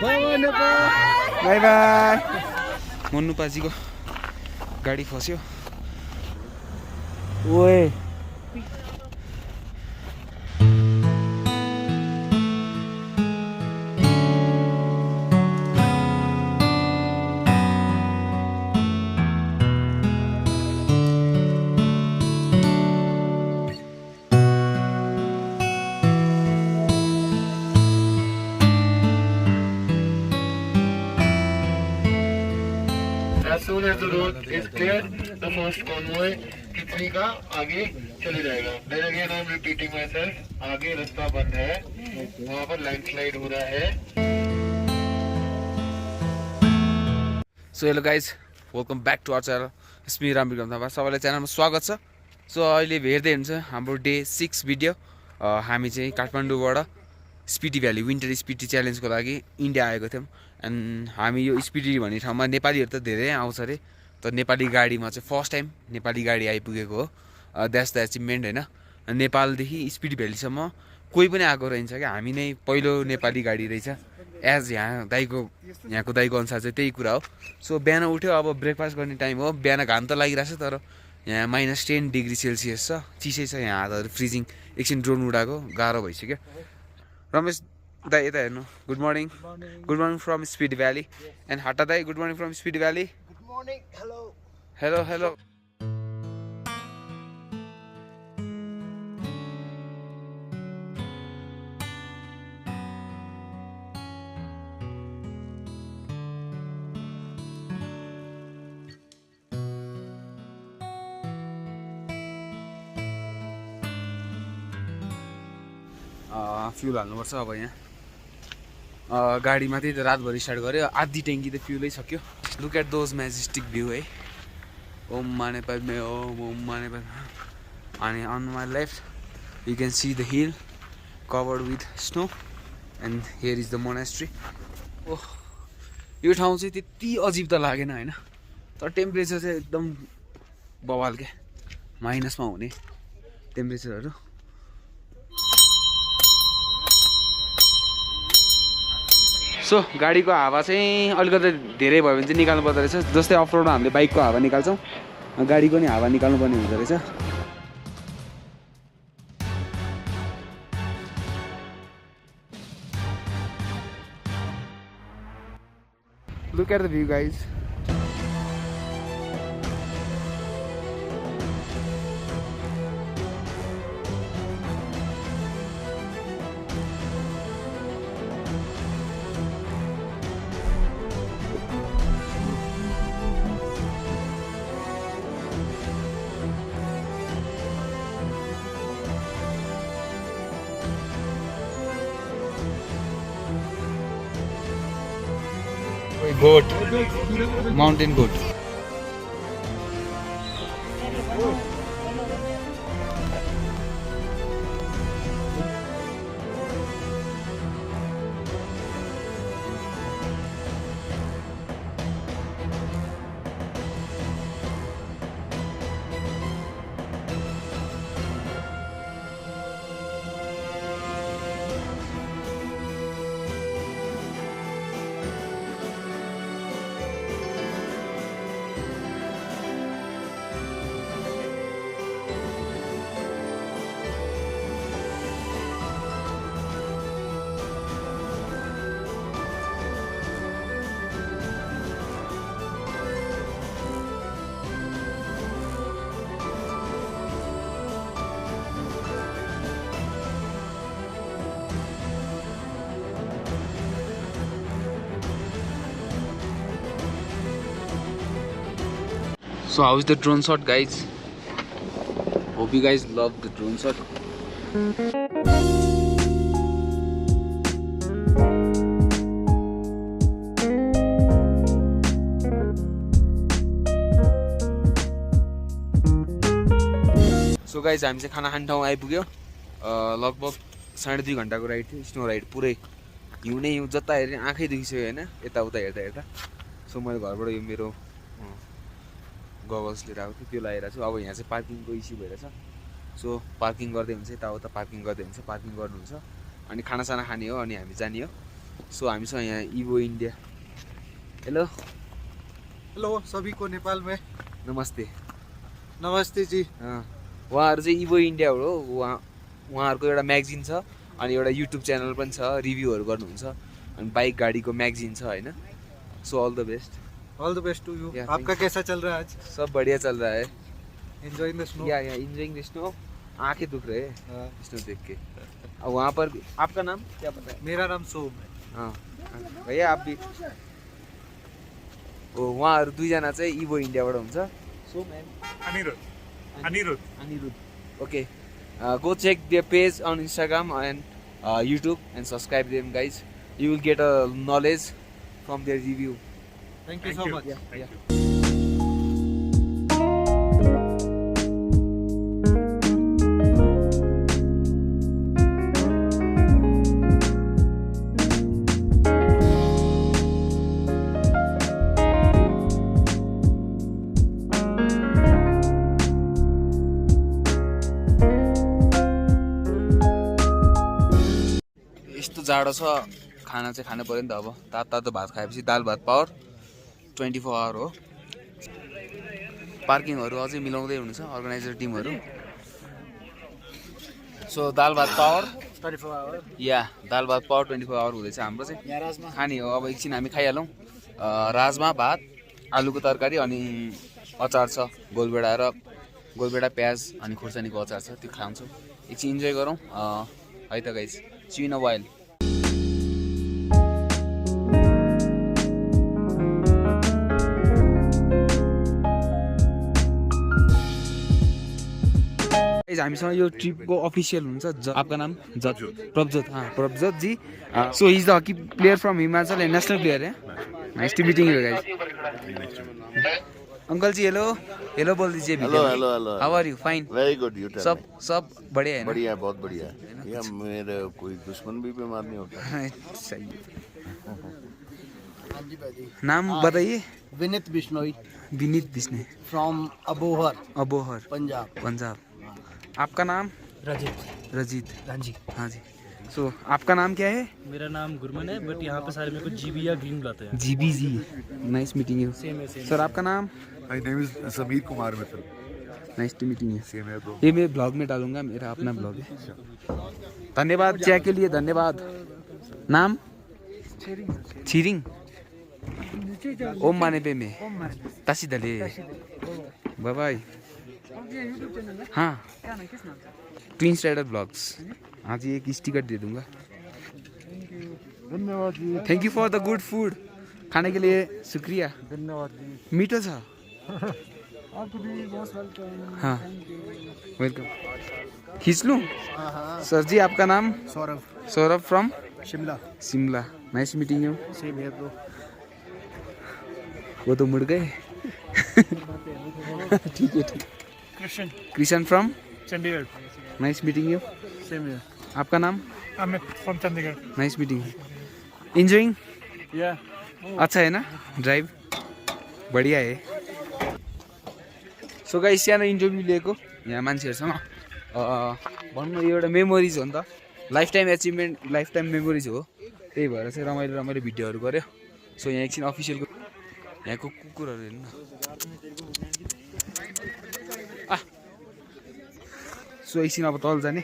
By by. Mannu पाजीको गाडी फस्यो। ओए As soon as the road is clear, the first convoy कितनी का आगे चले जाएगा। Then again I am repeating myself, आगे रास्ता बंद है, वहाँ पर लैंडस्लाइड हो रहा है। So hello guys, welcome back to our channel Smiti Rambiram Thapa. सबैलाई च्यानलमा स्वागत छ। सो अहिले हेर्दै हुन्छ हाम्रो डे 6 भिडियो। हामी चाहिँ काठमाडौँबाट स्पिटी भ्याली विन्टर स्पिटी च्यालेन्जको लागि इन्डिया आएको थियौँ। एन्ड हामी यो स्पिटी भन्ने ठाउँमा नेपालीहरू त धेरै आउँछ अरे, तर नेपाली गाडीमा चाहिँ फर्स्ट टाइम नेपाली गाडी आइपुगेको हो। द्याट्स द एचिभमेन्ट होइन। नेपालदेखि स्पिटी भ्यालीसम्म कोही पनि आएको रहन्छ क्या, हामी नै पहिलो नेपाली गाडी रहेछ। एज यहाँको दाइको अनुसार चाहिँ त्यही कुरा हो। सो बिहान उठ्यो, अब ब्रेकफास्ट गर्ने टाइम हो। बिहान घाम त लागिरहेछ, तर यहाँ -10 डिग्री सेल्सियस छ, चिसै छ यहाँ। हातहरू फ्रिजिङ। एकछिन ड्रोन उडाएको गाह्रो भइसक्यो। रमेश दाई यता हेर्नु। Good morning. Good morning from Spiti valley. And Hatta दाई good morning from Spiti valley. Good morning. Hello. Hello hello. Fuel हाल्नुपर्छ अब यहाँ गाडीमा। त्यही त रातभरि स्टार्ट गऱ्यो, आधी ट्याङ्की त फ्युलै सक्यो। Look at those majestic view है। ओम माने नेपाल में ओम माने नेपाल। अनि on my left you can see the hill covered with snow and here is the monastery. Oh, यो ठाउँ चाहिँ त्यति अजिब त लागेन होइन, तर टेम्परेचर चाहिँ एकदम बवाल क्या, माइनसमा हुने टेम्परेचरहरू। सो गाडीको हावा चाहिँ अलिकति धेरै भयो भने चाहिँ निकाल्नु पर्दो रहेछ। जस्तै अफ रोडमा हामीले बाइकको हावा निकाल्छौँ, गाडीको नि हावा निकाल्नुपर्ने हुँदो रहेछ। Look at the view guys. Goat, mountain goat. So how is the drone shot, guys? Hope you guys love the drone shot. So guys, हामी चाहिँ खाना खाने ठाउँ आइपुग्यो। लगभग 2.5 घन्टाको राइड थियो, स्नो राइड पुरै। हिउँ नै हिउँ, जता हेर्ने आँखै दुखिसक्यो होइन, यताउता हेर्दा हेर्दा। सो मैले घरबाट यो मेरो गगल्स लिएर आएको थिएँ, त्यो लगाइरहेको छु। अब यहाँ चाहिँ पार्किङको इस्यु भइरहेछ। सो पार्किङ गर्दै हुन्छ, यताउता पार्किङ गर्दै हुन्छ, पार्किङ गर्नुहुन्छ। अनि खानासाना खाने हो, अनि हामी जाने हो। सो हामीसँग यहाँ इभो इन्डिया। हेलो हेलो सभी को नेपाल में नमस्ते। नमस्ते जी। उहाँहरू चाहिँ इभो इन्डिया हो। उहाँहरूको एउटा म्यागजिन छ अनि एउटा युट्युब च्यानल पनि छ, रिभ्यूहरू गर्नुहुन्छ अनि बाइक गाडीको म्यागजिन छ होइन। So all the best. All the best to you. Yeah, आपका कैसा चल रहा है आज? सब बढ़िया चल रहा है। Enjoying the snow? Yeah enjoying the snow. आंखें दुख रहे हैं स्नो देख के। अब वहाँ पर आपका नाम क्या पता है? मेरा नाम सोम है। हाँ भैया आप भी। उहाँहरू दुईजना चाहिँ इभो इन्डियाबाट हुन्छ। Som and Aniruddh. Okay, go check their page on Instagram and YouTube and subscribe them, guys. You will get a knowledge from their review. Thank you so much. Yeah. यस्तो जाडो छ, खाना चाहिँ खानु पर्यो नि त। अब तातो भात खाएपछि दाल भात पावर 24 आवर हो। पार्किङहरू अझै मिलाउँदै हुनुहुन्छ अर्गनाइजर टिमहरू। सो दाल भात पावर 24 आवर। या दाल भात पावर 24 आवर हुँदैछ हाम्रो चाहिँ। खाने हो अब एकछिन हामी खाइहालौँ। राजमा भात, आलुको तरकारी अनि अचार छ, गोलबेडा प्याज अनि खुर्सानीको अचार छ, त्यो खान्छौँ। एकछिन इन्जोय गरौँ है त guys. See you in a while. हामीसँग यो ट्रिपको अफिसियल हुन्छ। आपका नाम? प्रभजोत। हाँ Prabhjot ji. So he is the hockey player from Himachal and national player है। Nice to meeting you guys. Uncle ji hello. Hello बोल दीजिए। Hello hello hello. How are you? Fine. Very good. You tell. सब बढ़िया है ना? बढ़िया, बहुत बढ़िया। ये मेरे कोई दुश्मन भी बीमार नहीं होता। सही। नाम बताइए। विनीत बिश्नोई विनीत बिश्नोई फ्रॉम अबोहर पंजाब। आपका नाम? रजित। हाँ जी। हाँ जी। सो आपका नाम क्या है? मेरा नाम गुरमन है, बट यहाँ पे सारे मेरे को जीबी या ग्रीन बुलाते हैं। G B. Nice meeting you. Sir आपका नाम? My name is Sameer Kumar Mittal. Nice to meeting you. Same है ब्रो। ये मैं ब्लॉग में डालूंगा, मेरा अपना ब्लॉग है। धन्यवाद चाय के लिए, धन्यवाद। नाम? छिरिङ। ओम माने पे में तासी दले। Bye bye. हाँ ट्विंस राइडर ब्लॉग्स। हाँ जी एक स्टिकर दे दूंगा। धन्यवाद जी। Thank you for the good food. खाने के लिए शुक्रिया। धन्यवाद जी। मीठो छ। आप भी मोस्ट वेलकम। हाँ वेलकम। खींच लूँ? सर जी आपका नाम? Saurabh from Shimla. Nice meeting you. Same है ब्रो। वो तो मुड़ गए। ठीक है। Krishna from Chandigarh. Nice meeting you. Same है। आपका नाम? Amit from Chandigarh. Nice meeting. Enjoying? या अच्छा है ना ड्राइभ? बढिया है। सो गाइस सानो इन्टरभ्यू लिएको यहाँ मान्छेहरूसँग। भन्नु यो एउटा मेमोरिज हो नि त, life time achievement, life time memories हो। त्यही भएर चाहिँ रमाइलो भिडियोहरू गऱ्यो। सो यहाँ एकछिन अफिसियलको यहाँको कुकुरहरू हेर्नु न। सो एकछिन अब तल जाने,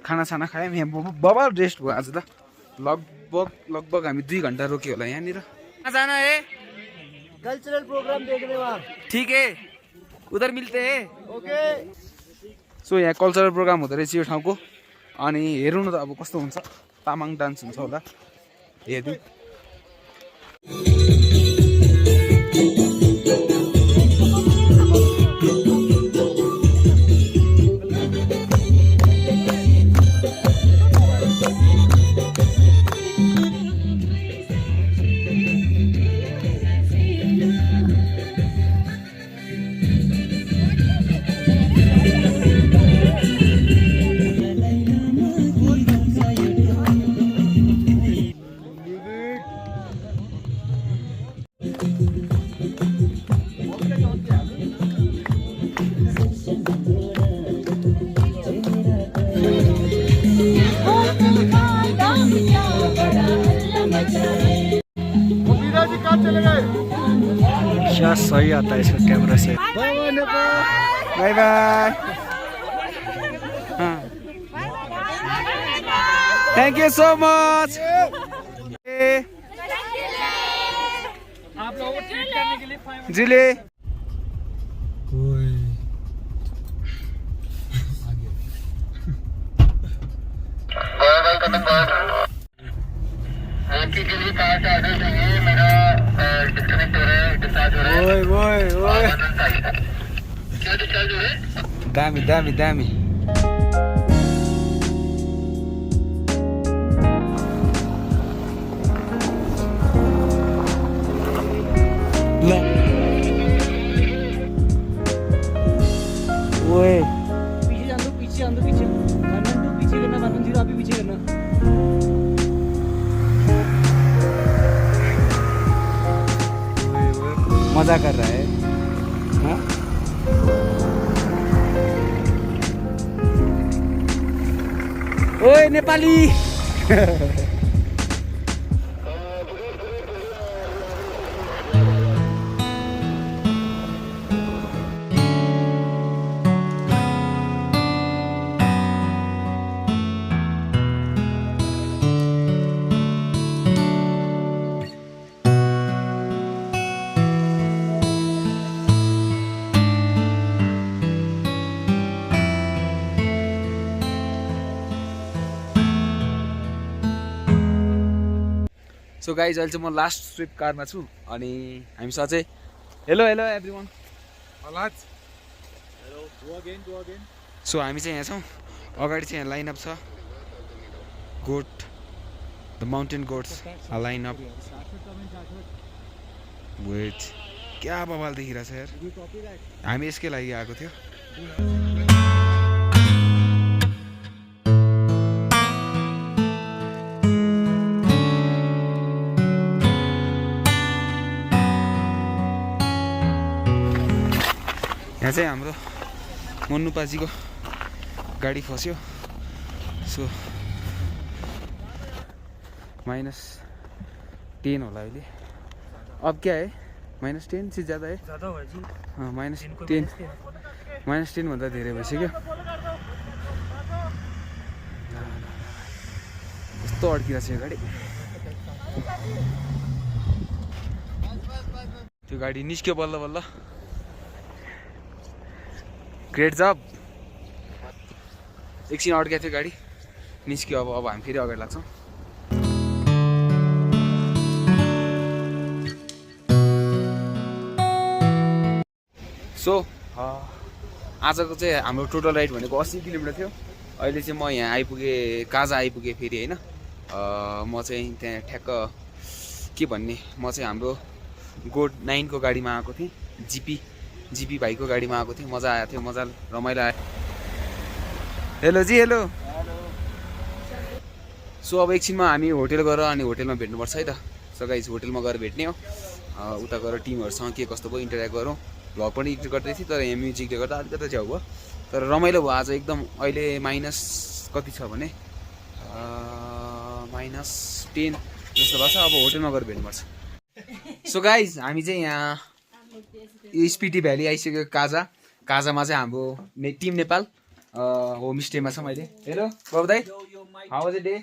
खानासाना खायौँ। यहाँ बबाल रेस्ट भयो आज त। लगभग हामी 2 घन्टा रोक्यो होला यहाँनिर। कहाँ जाना है? कल्चरल प्रोग्राम देखने वहाँ। ठीक है उधर मिलते हैं। ओके। सो यहाँ कल्चरल प्रोग्राम हुँदो रहेछ यो ठाउँको। अनि हेरौँ न त अब कस्तो हुन्छ। तामाङ डान्स हुन्छ होला हेर्नु। क्या सही आता है इसका कैमरा से। Bye bye. Thank you so much. आप लोगों को ट्रीट करने के लिए 500 जिले लड़की के लिए कहाँ से आर्डर चाहिए? मेरा डिस्कनेक्ट हो रहा है, डिस्चार्ज हो रहा है। क्या डिस्चार्ज हो रहा है? दामी दामी दामी। ओए पीछे जान दो, पीछे जान दो, पीछे 112 पीछे करना, 110 आप भी पीछे करना। मजा कर रहा है हाँ? ओए नेपाली। सो गाइज अहिले चाहिँ म लास्ट स्विप कारमा छु अनि हामीसँग चाहिँ हेलो हेलो एभ्रिवान। सो हामी चाहिँ यहाँ छौँ, अगाडि चाहिँ यहाँ लाइनअप छ, goat the mountain goats lineup. Wait क्या बवाल देखिरहेको छ यार, हामी यसकै लागि आएको थियो। यहाँ चाहिँ हाम्रो मन्नुपाजीको गाडी फस्यो। सो -10 होला अहिले। अब क्या है, -10 से ज़्यादा है? ज़्यादा हुआ जी। हाँ -10 भन्दा धेरै भइसक्यो। कस्तो अड्किरहेको छ यो गाडी। त्यो गाडी निस्क्यो बल्ल बल्ल। ग्रेट जब। एकछिन अड्किएको थियो गाडी, निस्क्यो। अब हामी फेरि अगाडि लाग्छौँ। सो आजको चाहिँ हाम्रो टोटल राइड भनेको 80 किलोमिटर थियो। अहिले चाहिँ म यहाँ आइपुगेँ, काजा आइपुगेँ फेरि होइन। म चाहिँ त्यहाँ ठ्याक्क के भन्ने, म चाहिँ हाम्रो गोड 9 को गाडीमा आएको थिएँ। जिपी भाइको गाडीमा आएको थिएँ। मजा आएको थियो, मजा रमाइलो आयो। हेलो जी हेलो। सो अब एकछिनमा हामी होटेल गएर अनि होटेलमा भेट्नुपर्छ है त। सो गाइस होटेलमा गएर भेट्ने हो। उता गएर टिमहरूसँग के कस्तो भयो इन्टरेक्ट गरौँ। भ्लग पनि एडिट गर्दै थिएँ तर यहाँ म्युजिकले गर्दा अलिकति च्याउ भयो, तर रमाइलो भयो आज एकदम। अहिले माइनस कति छ भने -10 जस्तो भएको छ। अब होटेलमा गएर भेट्नुपर्छ। सो गाइज हामी चाहिँ यहाँ स्पिटी भ्याली आइसक्यो। काजामा चाहिँ हाम्रो टिम नेपाल होमस्टेमा छ मैले। हेलो बाबु दाइ, हाउ वाज द डे?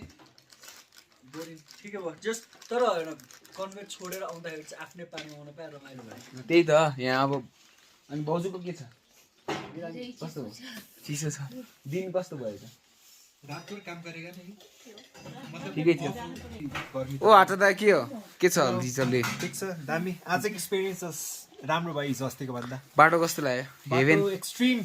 ठिकै भयो जस्ट, तर होइन कन्भेन्ट छोडेर आउँदाखेरि चाहिँ आफ्नै पानी आउनु पाए रमाइलो भयो। त्यही त यहाँ अब। अनि भाउजूको के छ, कस्तो भयो? चिसो छ। दिन कस्तो भयो त? रातभर काम गरेका थिएँ, ठिकै थियो। ओ आज त के हो, के छ जिजरले? ठिक छ, दामी। आजको एक्सपिरियन्स राम्रो भयो हिजो अस्तिको भन्दा। बाटो कस्तो लाग्यो? Haven extreme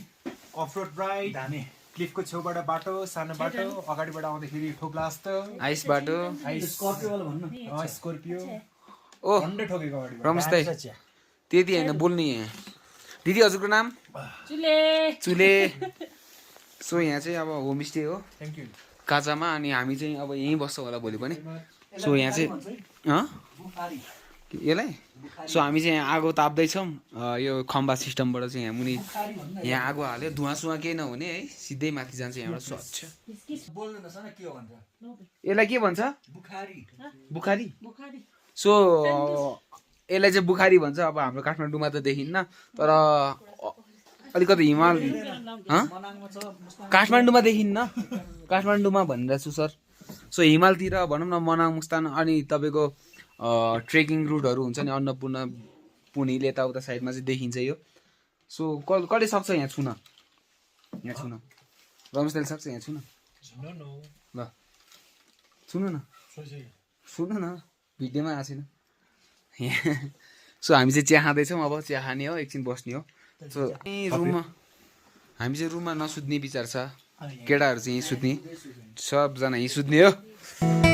off road ride, दामी। क्लिफको छेउबाट बाटो, सानो बाटो, अगाडिबाट आउँदाखेरि ठोक्ला जस्तो आइस बाटो। स्कर्पियोवाला भन्नु। स्कर्पियो ओ झन्डै ठोकेको अगाडिबाट। रमेश दाइ त्यति होइन बोल्ने यहाँ। दिदी हजुरको नाम? चुले। सो यहाँ चाहिँ अब होमस्टे हो थ्याङ्क यू काजामा। अनि हामी चाहिँ अब यहीँ बस्छौँ होला भोलि पनि। सो यहाँ चाहिँ यसलाई सो हामी चाहिँ यहाँ आगो ताप्दैछौँ। यो खम्बा सिस्टमबाट चाहिँ यहाँ मुनि यहाँ आगो हाल्यो, धुवाँसुवा केही नहुने है, सिधै माथि जान्छ यहाँबाट स्वच्छ। बोल्नु नसन के हो भन्छ? यसलाई के भन्छ? बुखारी। बुखारी। सो यसलाई चाहिँ बुखारी भन्छ। अब हाम्रो काठमाडौँमा त देखिन्न, तर अलिकति हिमाल काठमाडौँमा देखिन्न, काठमाडौँमा भनिरहेको छु सर। सो हिमालतिर भनौँ न मनाङ मुस्ताङ अनि तपाईँको ट्रेकिङ रुटहरू हुन्छ नि अन्नपूर्ण पुनीले यताउता साइडमा चाहिँ देखिन्छ यो। सो कसले सक्छ यहाँ छुन, यहाँ छुन, रमेश दाइले सक्छ यहाँ छुन, ल सुन न, सुन न, भिडियोमा आएको छैन। सो हामी चाहिँ चिया खाँदैछौँ, अब चिया खाने हो, एकछिन बस्ने हो। सो रुममा हामी चाहिँ रुममा नसुत्ने विचार छ, केटाहरू चाहिँ यहीँ सुत्ने, सबजना यहीँ सुत्ने हो।